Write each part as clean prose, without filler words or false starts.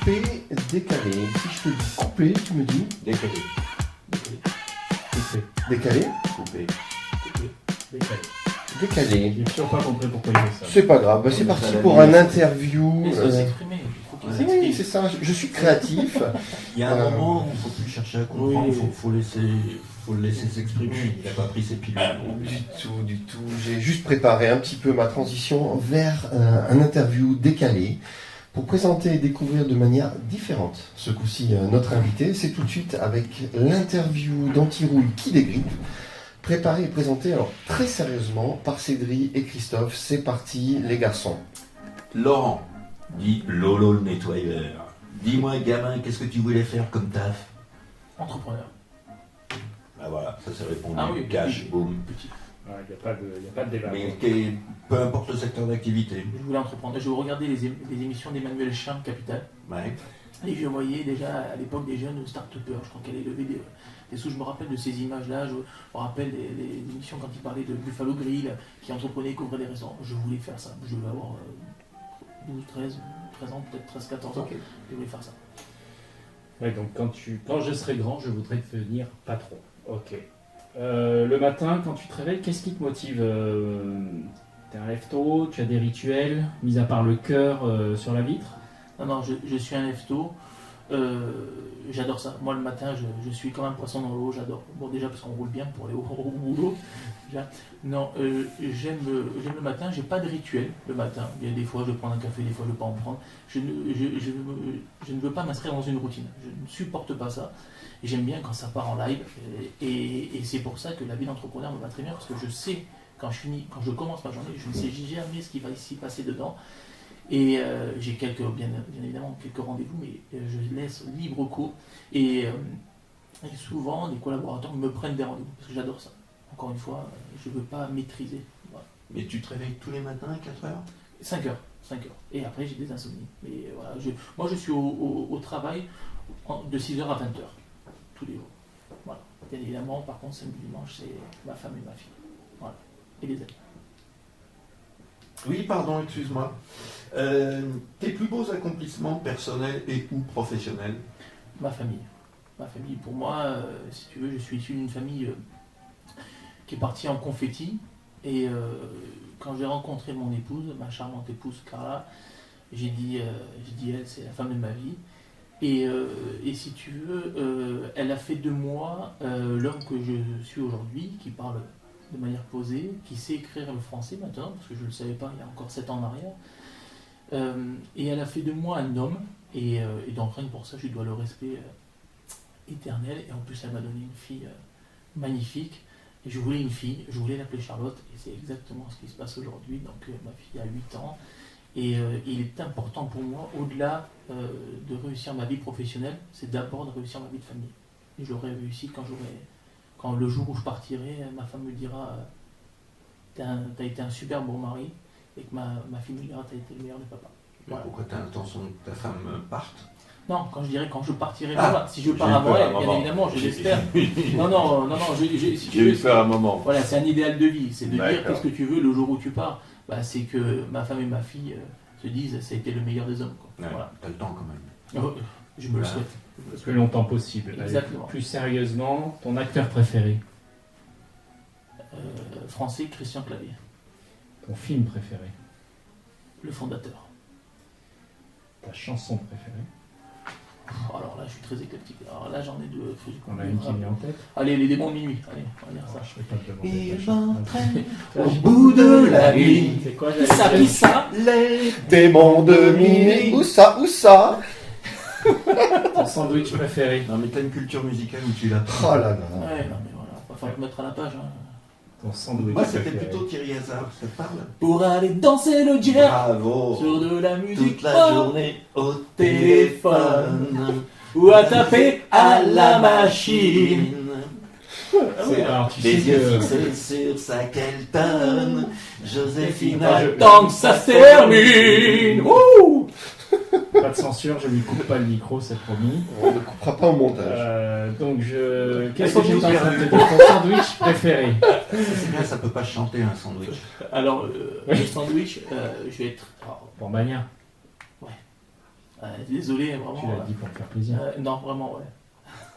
couper, décaler. Si je te dis couper, tu me dis Décoller. Coupé. décaler, Couper. Décalé. décaler. J'ai toujours pas compris pourquoi il fait ça. C'est pas grave, bah, c'est Oui, parti ça l'a pour mis, un ça. interview. Il faut s'exprimer. Il faut qu'il Oui, s'exprime. c'est ça, je suis créatif. Il y a un moment où il ne faut plus chercher à comprendre, il Oui. faut le laisser s'exprimer. Il n'a pas pris ses pilules. Du tout. J'ai juste préparé un petit peu ma transition vers un interview décalé pour présenter et découvrir de manière différente. Ce coup-ci, notre invité, c'est tout de suite avec l'interview d'Antirouille qui dégrippe, préparée et présentée alors très sérieusement par Cédric et Christophe. C'est parti, les garçons. Laurent, dit Lolo le nettoyeur. Dis-moi, gamin, qu'est-ce que tu voulais faire comme taf? Entrepreneur. Bah voilà, ça s'est répondu. Ah oui, Cash, oui. boum. Petit. Il n'y a pas de débat. Mais peu importe le secteur d'activité. Je voulais entreprendre. Je regardais les émissions d'Emmanuel Chin, Capital. Ouais. Et je voyais déjà à l'époque des jeunes start-upers. Je crois qu'elle est levée des sous. Je me rappelle de ces images-là. Je me rappelle des émissions quand il parlait de Buffalo Grill, qui entreprenait, qui ouvrait des restaurants. Je voulais faire ça. Je devais avoir 12, 13 ans, peut-être 13, 14 ans. Ok. Je voulais faire ça. Ouais, donc quand je serai grand, je voudrais devenir patron. Ok. Le matin, quand tu te réveilles, qu'est-ce qui te motive T'es un lève-tôt, tu as des rituels, mis à part le cœur sur la vitre? Non, je suis un lève-tôt. J'adore ça. Moi, le matin, je suis comme un poisson dans l'eau. J'adore. Bon, déjà parce qu'on roule bien pour aller au boulot. Déjà. Non, j'aime le matin. J'ai pas de rituel le matin. Il y a des fois, je prends un café, des fois, je ne veux pas en prendre. Je ne veux pas m'inscrire dans une routine. Je ne supporte pas ça. Et j'aime bien quand ça part en live. Et c'est pour ça que la vie d'entrepreneur me va très bien, parce que je sais, quand je commence ma journée, je ne sais jamais ce qui va s'y passer dedans. Et j'ai bien évidemment quelques rendez-vous, mais je laisse libre cours. Et souvent, les collaborateurs me prennent des rendez-vous, parce que j'adore ça. Encore une fois, je ne veux pas maîtriser. Voilà. Mais tu te réveilles tous les matins à 4 heures? 5 heures. Et après, j'ai des insomnies. Mais voilà, moi, je suis au travail de 6h à 20h, tous les jours. Voilà. Bien évidemment, par contre, samedi, dimanche, c'est ma femme et ma fille. Voilà. Et les amis. Oui, pardon, excuse-moi. Tes plus beaux accomplissements personnels et ou professionnels? Ma famille. Ma famille, pour moi, si tu veux, je suis issu d'une famille qui est partie en confetti. Et quand j'ai rencontré mon épouse, ma charmante épouse Carla, j'ai dit elle, c'est la femme de ma vie. Et si tu veux, elle a fait de moi l'homme que je suis aujourd'hui, qui parle de manière posée, qui sait écrire le français maintenant, parce que je ne le savais pas il y a encore 7 ans en arrière. Et elle a fait de moi un homme, et donc rien que pour ça, je lui dois le respect éternel. Et en plus, elle m'a donné une fille magnifique. Et je voulais une fille, je voulais l'appeler Charlotte, et c'est exactement ce qui se passe aujourd'hui. Donc ma fille a 8 ans, et il est important pour moi, au-delà de réussir ma vie professionnelle, c'est d'abord de réussir ma vie de famille. Et j'aurai réussi quand le jour où je partirai, ma femme me dira t'as été un super bon mari, et que ma fille me dira t'as été le meilleur de papa. Mais pourquoi tu as l'intention que ta femme parte? Non, quand je partirai, Ah, voilà. Si je pars j'ai eu avant peur à un elle, bien moment. évidemment, je l'espère. Non, si tu J'ai eu veux, peur à un moment. voilà, c'est un idéal de vie, c'est de dire D'accord. qu'est-ce que tu veux le jour où tu pars. Bah, c'est que ma femme et ma fille se disent ça a été le meilleur des hommes. Quoi. Ouais, Voilà. t'as le temps quand même. Je me le Voilà. souhaite. Le plus longtemps possible. Allez, Exactement. plus sérieusement, ton acteur préféré? Français, Christian Clavier, Ton film préféré? le fondateur. Ta chanson préférée? Alors là, je suis très éclectique. Alors là, j'en ai deux. On a une qui vient en tête? Allez, les démons de minuit. Allez, on va dire ça. Je vais pas te demander. Il ta chanson. m'entraîne Au bout de la nuit. C'est quoi Qui ça Les démons de minuit. Où ça Ton sandwich préféré? Non mais t'as une culture musicale où tu l'as. Oh là là. Ouais, non, mais voilà, va falloir te mettre à la page. Hein. Ton sandwich Moi c'était préféré? plutôt Thierry Hazard, ça te parle? Pour aller danser le jazz Bravo! sur de la musique Toute la pop, journée au téléphone. ou à taper à la machine. Alors, tu Les sais yeux que- fixés sur sa Kelton, Joséphine. Tant que ça se termine. Wouh. Pas de censure, je lui coupe pas le micro, c'est promis. On ne coupera pas au montage. Qu'est-ce que j'étais en train de te dire? Ton sandwich préféré? C'est bien, ça peut pas chanter un sandwich. Alors, le sandwich, je vais être. Pour Mania. Désolé, vraiment. Tu l'as dit pour me faire plaisir. Non, vraiment, ouais.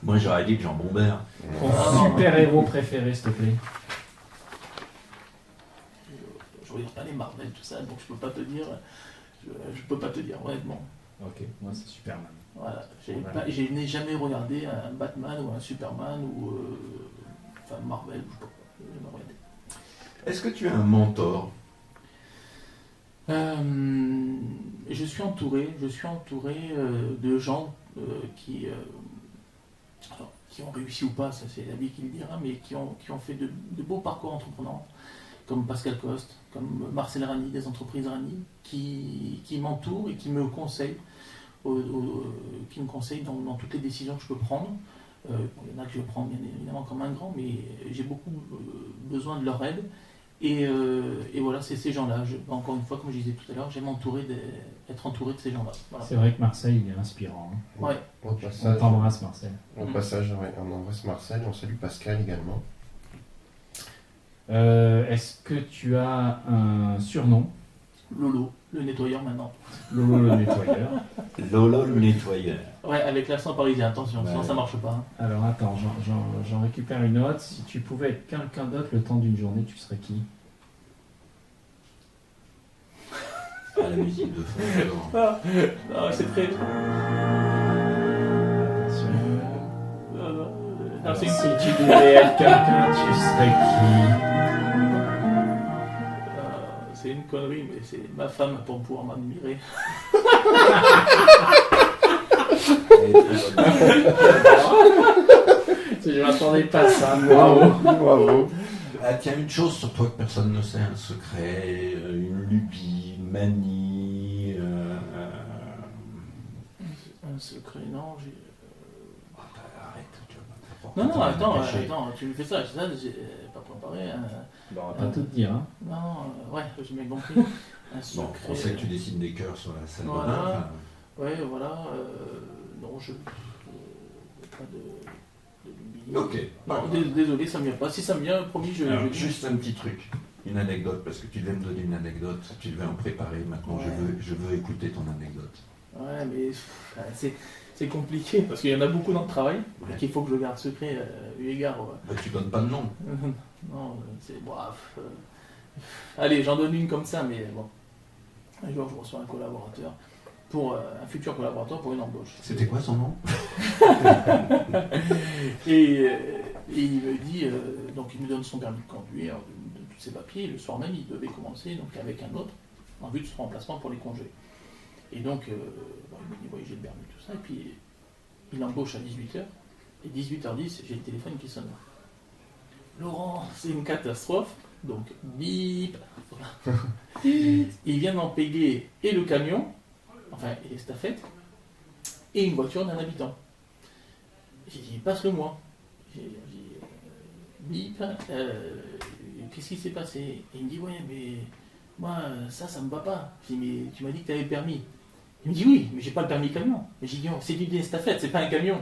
Moi, j'aurais dit Jean Bombert. Ton super-héros préféré, s'il te plaît. Je regarde pas les Marvel, tout ça, donc je peux pas te dire. Je peux pas te dire, honnêtement. Ok, moi c'est Superman. Voilà. Voilà. Je n'ai jamais regardé un Batman ou un Superman ou. Enfin, Marvel, je sais pas. J'ai jamais regardé. Est-ce que tu as un mentor? Je suis entouré de gens qui ont réussi ou pas, ça c'est la vie qui le dira, mais qui ont fait de beaux parcours entreprenants, comme Pascal Coste, comme Marcel Rani, des entreprises Rani, qui m'entourent et qui me conseillent, dans toutes les décisions que je peux prendre. Il y en a que je prends bien évidemment comme un grand, mais j'ai beaucoup besoin de leur aide. Et voilà, c'est ces gens-là. Encore une fois, comme je disais tout à l'heure, j'aime être entouré de ces gens-là. Voilà. C'est vrai que Marseille, il est inspirant. Hein. Ouais. Au On passage, t'embrasse, Marcel. on embrasse Marcel, on salue Pascal également. Est-ce que tu as un surnom? Lolo, le nettoyeur maintenant. Lolo le nettoyeur. Lolo le nettoyeur. Ouais, avec l'accent parisien, attention, sinon Ouais. ça marche pas. Hein. Alors attends, j'en récupère une autre. Si tu pouvais être quelqu'un d'autre le temps d'une journée, tu serais qui? À la musique de fond. alors. Non, c'est très. Attention. Non, c'est Si une... tu devais être quelqu'un, tu serais c'est une connerie, mais c'est ma femme pour pouvoir m'admirer. qui? Je m'attendais pas à ça. Bravo. Bravo. Ah, tiens, une chose sur toi que personne ne sait, un secret, une lubie, une manie. Un secret, non, j'ai. Arrête, tu vas pas Non, non, attends, cacher. tu me fais ça, j'ai pas préparé. Bon, on va pas tout te dire. Hein. Non, ouais, j'ai bien compris. Un secret. Bon, on sait que tu dessines des cœurs sur la salle de Voilà. bain. Enfin, Ouais, voilà. Non, pas de lubie. ok. Non, désolé, ça me vient pas. Si ça me vient, promis, Alors, je juste un petit truc, une anecdote, parce que tu devais me donner une anecdote, tu devais en préparer, maintenant Ouais. je veux écouter ton anecdote. Ouais, mais c'est compliqué parce qu'il y en a beaucoup dans le travail Ouais. et qu'il faut que je garde secret eu égard. Bah, tu donnes pas de nom. Non, c'est bref. Allez, j'en donne une comme ça, mais bon. Un jour, je reçois un collaborateur, un futur collaborateur pour une embauche. C'était quoi son nom? Et il me dit, donc il me donne son permis de conduire, de tous ses papiers. Le soir même, il devait commencer donc avec un autre en vue de son remplacement pour les congés. Et donc, il me dit, oui, j'ai le permis, tout ça. Et puis, il embauche à 18h. Et 18h10, j'ai le téléphone qui sonne. Laurent, c'est une catastrophe. Donc, bip. Voilà. Il vient d'en payer et le camion, enfin, et les staffettes, et une voiture d'un habitant. J'ai dit, passe-le-moi. J'ai dit, bip, qu'est-ce qui s'est passé? Et il me dit, ouais, mais moi, ça me va pas. J'ai dit, mais tu m'as dit que tu avais le permis. Il me dit, oui, mais j'ai pas le permis camion. Mais j'ai dit, oh, c'est du estafette, c'est pas un camion.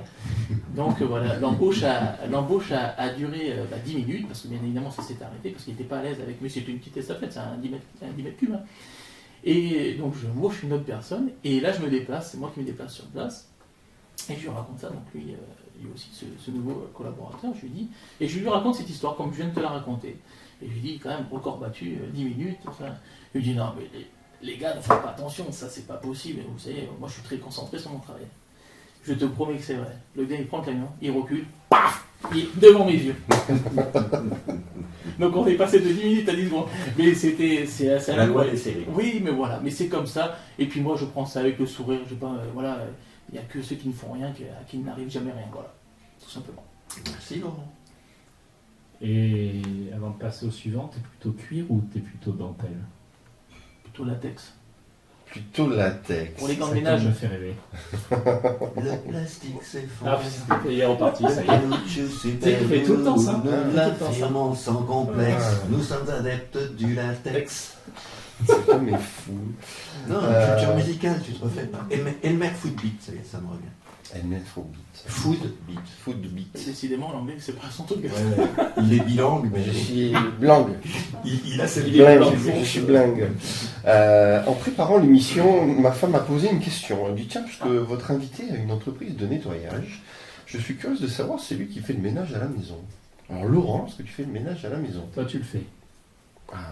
Donc voilà, l'embauche a duré 10 minutes, parce que bien évidemment ça s'est arrêté, parce qu'il n'était pas à l'aise avec, mais c'est une petite estafette, c'est un 10 mètres cubes. Hein. Et donc je embauche une autre personne, et là je me déplace, c'est moi qui me déplace sur place, et je lui raconte ça, donc lui aussi, ce nouveau collaborateur, je lui dis, et je lui raconte cette histoire comme je viens de te la raconter. Et je lui dis, quand même, record battu, 10 minutes, enfin. Il lui dit, non, mais les gars ne font pas attention, ça c'est pas possible, vous savez, moi je suis très concentré sur mon travail. Je te promets que c'est vrai. Le gars il prend le camion, il recule, paf, il est devant mes yeux. Donc on est passé de 10 minutes à 10 secondes. Mais c'est assez La loi des séries. Oui, mais voilà, mais c'est comme ça. Et puis moi je prends ça avec le sourire, je sais pas, voilà, il n'y a que ceux qui ne font rien, à qui n'arrive jamais rien, voilà. Tout simplement. Merci Laurent. Et avant de passer au suivant, t'es plutôt cuir ou t'es plutôt dentelle? Plutôt latex. Plutôt latex. Pour les gants de Ça ménage. me fait rêver. Le plastique c'est fort. Ah, il est reparti, ça y est. Tu fais tout le temps ça. Nous l'affirmons sans complexe. Nous sommes adeptes du latex. C'est comme les fous. Non, culture musicale, tu te refais pas. Et le mec footbeat, ça y est, ça me revient. Analphabet. Food beat. Food beat. Décidément, l'anglais, c'est pas son truc. Il est bilingue, mais Je suis blanc. il a cette Je suis blingue. En préparant l'émission, ma femme m'a posé une question. Elle dit tiens, puisque votre invité a une entreprise de nettoyage, je suis curieuse de savoir si c'est lui qui fait le ménage à la maison. Alors Laurent, est-ce que tu fais le ménage à la maison? Toi, tu le fais.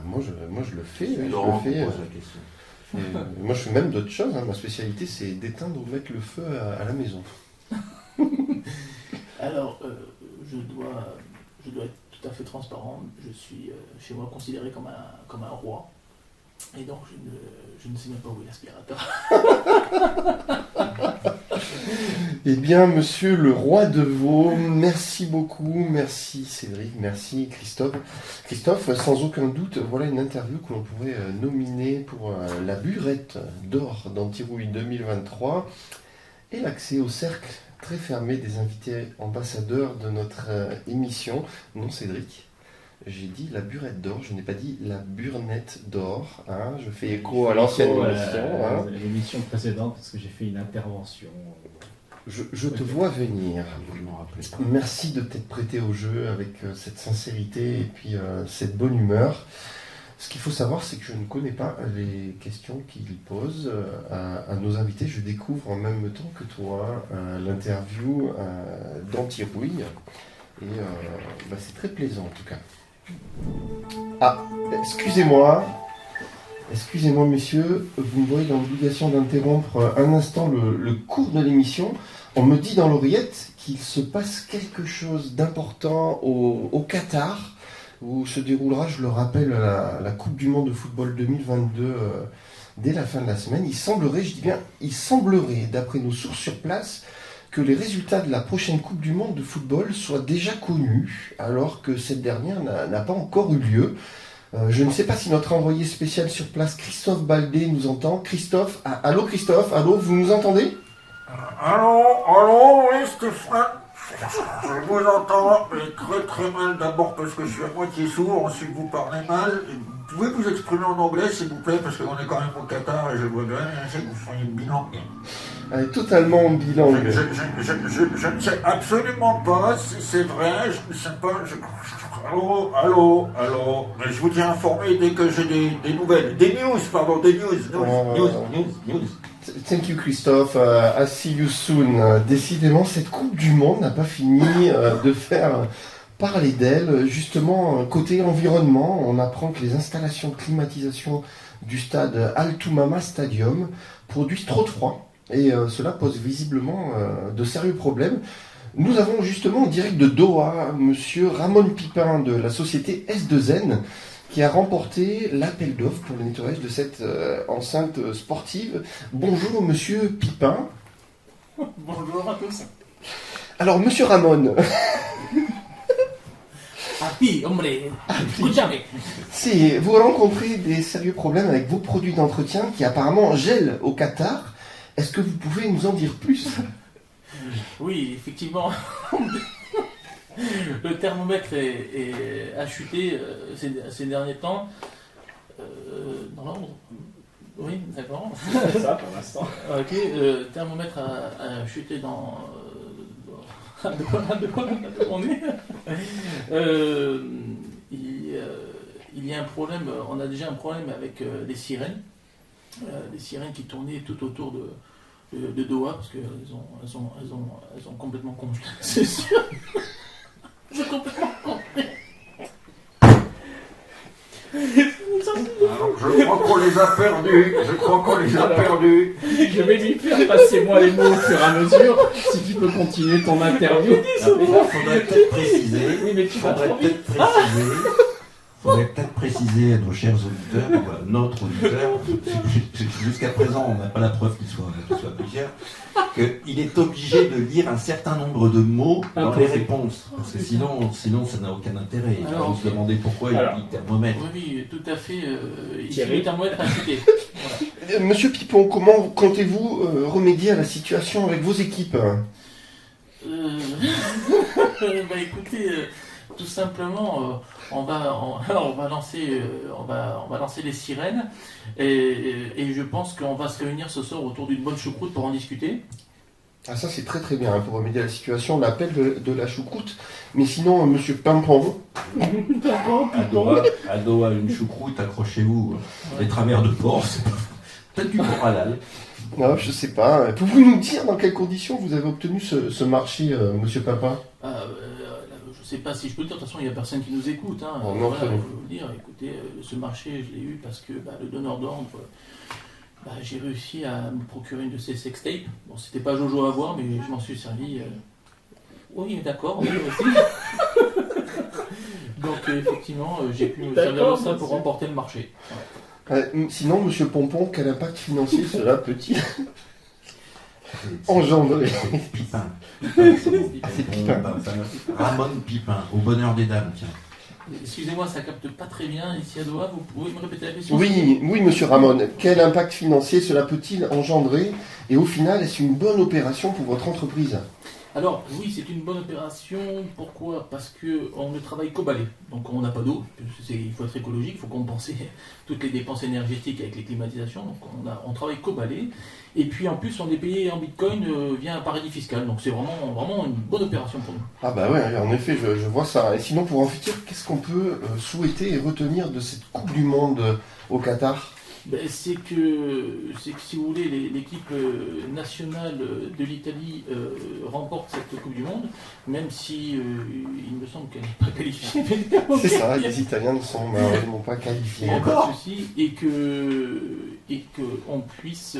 Moi je le fais. C'est Je Laurent le qui fais. pose la question. Moi je fais même d'autres choses. Ma spécialité c'est d'éteindre ou mettre le feu à la maison. Alors, je dois être tout à fait transparent. Je suis chez moi considéré comme un roi. Et donc, je ne sais même pas où est l'aspirateur. Eh bien, monsieur le roi de veau, merci beaucoup, merci Cédric, merci Christophe. Christophe, sans aucun doute, voilà une interview que l'on pourrait nominer pour la burette d'or d'Antirouille 2023 et l'accès au cercle très fermé des invités ambassadeurs de notre émission. Non, Cédric, j'ai dit la burette d'or, je n'ai pas dit la burnette d'or. Hein. Je fais écho à l'ancienne émission. Hein. L'émission précédente, parce que j'ai fait une intervention. Je te vois venir. Je m'en rappelais pas. Merci de t'être prêté au jeu avec cette sincérité et puis cette bonne humeur. Ce qu'il faut savoir, c'est que je ne connais pas les questions qu'il pose à nos invités. Je découvre en même temps que toi l'interview d'Antirouille. Et c'est très plaisant en tout cas. Ah, excusez-moi, messieurs, vous me voyez dans l'obligation d'interrompre un instant le cours de l'émission. On me dit dans l'oreillette qu'il se passe quelque chose d'important au Qatar, où se déroulera, je le rappelle, la Coupe du Monde de football 2022 dès la fin de la semaine. Il semblerait, d'après nos sources sur place, que les résultats de la prochaine Coupe du Monde de football soient déjà connus, alors que cette dernière n'a pas encore eu lieu. Je ne sais pas si notre envoyé spécial sur place, Christophe Baldé, nous entend. Christophe, allô Christophe, allô, vous nous entendez? Allô, oui, Stéphane. Je vous entends, mais très très mal d'abord parce que je suis à moitié sourd, ensuite vous parlez mal. Vous pouvez vous exprimer en anglais s'il vous plaît, parce qu'on est quand même au Qatar et je vois bien que vous soyez bilingue. Elle est totalement bilingue. Je ne sais absolument pas si c'est vrai, je ne sais pas. Allô. Mais je vous tiens informé dès que j'ai des nouvelles. Des news. Thank you Christophe, I see you soon. Décidément, cette Coupe du Monde n'a pas fini de faire parler d'elle. Justement, côté environnement, on apprend que les installations de climatisation du stade Al Toumama Stadium produisent trop de froid. Et cela pose visiblement de sérieux problèmes. Nous avons justement en direct de Doha, monsieur Ramon Pipin de la société S2N, qui a remporté l'appel d'offres pour le nettoyage de cette enceinte sportive. Bonjour monsieur Pipin. Bonjour à tous. Alors monsieur Ramon, hombre, escúchame. si vous rencontrez des sérieux problèmes avec vos produits d'entretien qui apparemment gèlent au Qatar, est-ce que vous pouvez nous en dire plus? Oui, effectivement. Le thermomètre a chuté ces derniers temps. Dans l'ordre? Oui, d'accord. C'est ça pour l'instant. Ok, le thermomètre a chuté dans... De quoi on est il y a un problème, on a déjà un problème avec les sirènes. Les sirènes qui tournaient tout autour de Doha, parce qu'elles ont complètement congelé. C'est sûr. J'ai complètement compris. Alors, je crois qu'on les a perdus. Je vais lui faire passer moi les mots au fur et à mesure, si tu peux continuer ton interview. Faudrait peut-être préciser. Oui, mais tu vas trop vite. Faudrait peut-être préciser à nos chers auditeurs, notre auditeur, jusqu'à présent on n'a pas la preuve qu'il soit plusieurs, qu'il est obligé de lire un certain nombre de mots dans les réponses. Parce que sinon ça n'a aucun intérêt. Il va se demander pourquoi il dit thermomètre. Oui, tout à fait. Ici, le thermomètre a chuté. Voilà. Monsieur Pipon, comment comptez-vous remédier à la situation avec vos équipes? Écoutez, tout simplement, on va lancer les sirènes et je pense qu'on va se réunir ce soir autour d'une bonne choucroute pour en discuter. Ah ça c'est très très bien, hein, pour remédier à la situation, l'appel de la choucroute. Mais sinon, monsieur Pimpon, À dos à une choucroute, accrochez-vous. Les travers de porc, c'est peut-être du porc halal. non, je sais pas, pouvez-vous nous dire dans quelles conditions vous avez obtenu ce marché, monsieur Pimpin? Je sais pas si je peux le dire, de toute façon il n'y a personne qui nous écoute. Hein. Oh, non, Voilà, très je bien. peux vous dire, écoutez, ce marché je l'ai eu parce que le donneur d'ordre, j'ai réussi à me procurer une de ces sextapes. Bon, c'était pas Jojo à voir, mais je m'en suis servi. Oui, d'accord, oui aussi. Donc effectivement, j'ai pu me servir de ça pour remporter le marché. Sinon, monsieur Pompon, quel impact financier cela peut-il engendrer? C'est Pipin. C'est bon. C'est Pipin. Ramon Pipin, au bonheur des dames, tiens. Excusez-moi, ça capte pas très bien ici à Doha, vous pouvez me répéter la question? Oui, monsieur Ramon, quel impact financier cela peut-il engendrer? Et au final, est-ce une bonne opération pour votre entreprise? Alors oui, c'est une bonne opération. Pourquoi? Parce qu'on ne travaille qu'au balai. Donc on n'a pas d'eau. Il faut être écologique, il faut compenser toutes les dépenses énergétiques avec les climatisations. Donc on travaille qu'au balai. Et puis en plus, on est payé en bitcoin via un paradis fiscal. Donc c'est vraiment une bonne opération pour nous. Ah bah ouais, en effet, je vois ça. Et sinon, pour en futur, qu'est-ce qu'on peut souhaiter et retenir de cette Coupe du Monde au Qatar? C'est que si vous voulez, l'équipe nationale de l'Italie remporte cette Coupe du Monde, même si il me semble qu'elle n'est pas qualifiée. C'est ça, les Italiens ne sont malheureusement pas qualifiés. Il n'y a pas de souci, et que on puisse,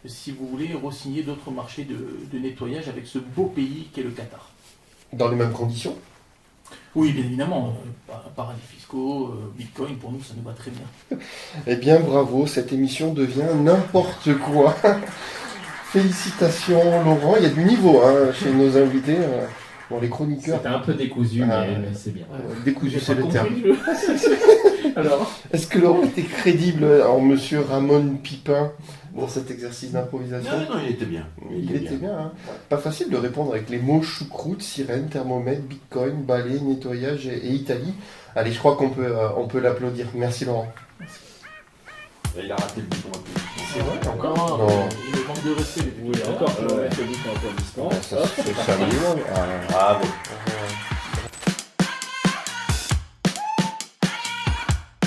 si vous voulez, re-signer d'autres marchés de nettoyage avec ce beau pays qu'est le Qatar. Dans les mêmes conditions? Oui, bien évidemment, paradis fiscaux, bitcoin, pour nous, ça nous va très bien. Eh bien, bravo, cette émission devient n'importe quoi. Félicitations, Laurent. Il y a du niveau hein, chez nos invités. Bon, les chroniqueurs. C'était un peu décousu, Ah, mais c'est bien. Décousu, J'ai c'est pas le compris terme. le jeu. Alors, Est-ce que Laurent était crédible en monsieur Ramon Pipin dans cet exercice d'improvisation? Non, il était bien. Il était bien. Hein. Pas facile de répondre avec les mots choucroute, sirène, thermomètre, bitcoin, balai, nettoyage et Italie. Allez, je crois qu'on peut l'applaudir. Merci Laurent. Il a raté le bouton applaudissement. C'est vrai, encore, Non. il me manque de respect depuis Oui, tout à l'heure. encore, je vais mettre le bouton applaudissement. Ça, Hop, c'est c'est parti. un minimum. Bravo.